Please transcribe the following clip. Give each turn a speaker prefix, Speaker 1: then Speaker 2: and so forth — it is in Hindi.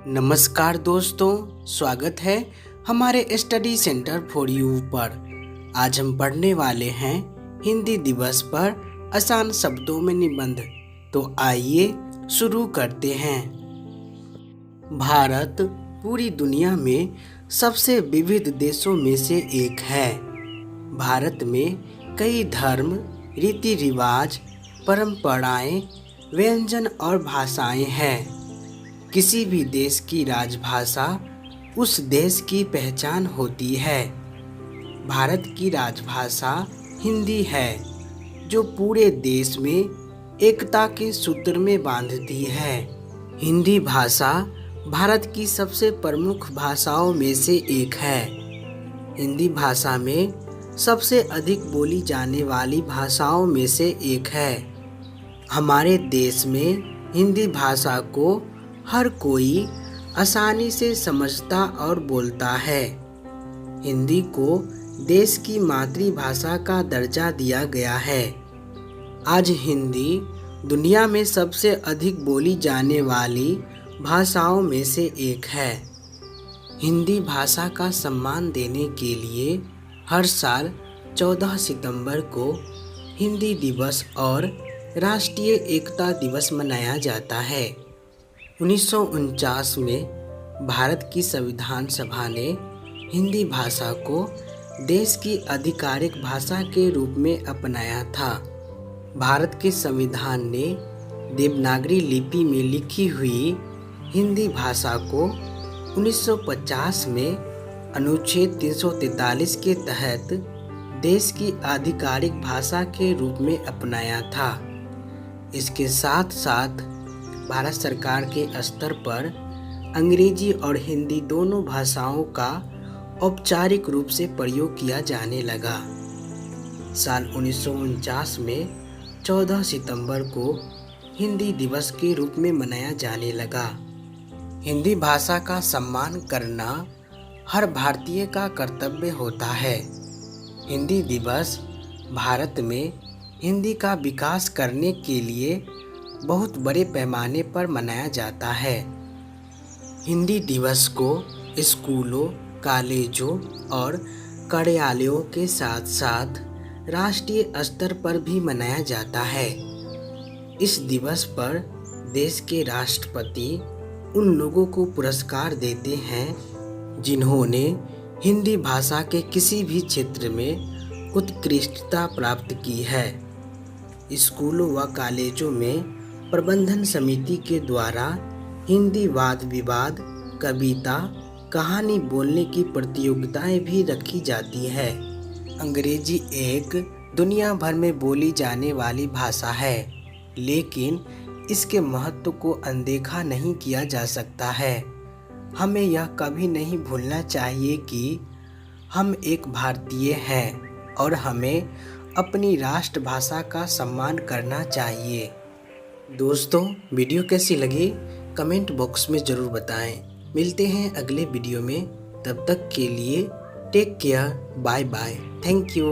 Speaker 1: नमस्कार दोस्तों, स्वागत है हमारे स्टडी सेंटर फॉर यू पर। आज हम पढ़ने वाले हैं हिंदी दिवस पर आसान शब्दों में निबंध। तो आइए शुरू करते हैं। भारत पूरी दुनिया में सबसे विविध देशों में से एक है। भारत में कई धर्म, रीति रिवाज, परंपराएं, व्यंजन और भाषाएं हैं। किसी भी देश की राजभाषा उस देश की पहचान होती है। भारत की राजभाषा हिंदी है, जो पूरे देश में एकता के सूत्र में बांधती है। हिंदी भाषा भारत की सबसे प्रमुख भाषाओं में से एक है। हिंदी भाषा में सबसे अधिक बोली जाने वाली भाषाओं में से एक है। हमारे देश में हिंदी भाषा को हर कोई आसानी से समझता और बोलता है। हिंदी को देश की मातृभाषा का दर्जा दिया गया है। आज हिंदी दुनिया में सबसे अधिक बोली जाने वाली भाषाओं में से एक है। हिंदी भाषा का सम्मान देने के लिए हर साल 14 सितंबर को हिंदी दिवस और राष्ट्रीय एकता दिवस मनाया जाता है। 1949 में भारत की संविधान सभा ने हिंदी भाषा को देश की आधिकारिक भाषा के रूप में अपनाया था। भारत के संविधान ने देवनागरी लिपि में लिखी हुई हिंदी भाषा को 1950 में अनुच्छेद 343 के तहत देश की आधिकारिक भाषा के रूप में अपनाया था। इसके साथ साथ भारत सरकार के स्तर पर अंग्रेजी और हिंदी दोनों भाषाओं का औपचारिक रूप से प्रयोग किया जाने लगा। साल 1949 में 14 सितंबर को हिंदी दिवस के रूप में मनाया जाने लगा। हिंदी भाषा का सम्मान करना हर भारतीय का कर्तव्य होता है। हिंदी दिवस भारत में हिंदी का विकास करने के लिए बहुत बड़े पैमाने पर मनाया जाता है। हिंदी दिवस को स्कूलों, कॉलेजों और कार्यालयों के साथ साथ राष्ट्रीय स्तर पर भी मनाया जाता है। इस दिवस पर देश के राष्ट्रपति उन लोगों को पुरस्कार देते हैं जिन्होंने हिंदी भाषा के किसी भी क्षेत्र में उत्कृष्टता प्राप्त की है। स्कूलों व कॉलेजों में प्रबंधन समिति के द्वारा हिंदी वाद विवाद, कविता, कहानी बोलने की प्रतियोगिताएं भी रखी जाती है। अंग्रेजी एक दुनिया भर में बोली जाने वाली भाषा है, लेकिन इसके महत्व को अनदेखा नहीं किया जा सकता है। हमें यह कभी नहीं भूलना चाहिए कि हम एक भारतीय हैं और हमें अपनी राष्ट्रभाषा का सम्मान करना चाहिए। दोस्तों, वीडियो कैसी लगी कमेंट बॉक्स में ज़रूर बताएं। मिलते हैं अगले वीडियो में, तब तक के लिए take care, bye bye, thank you.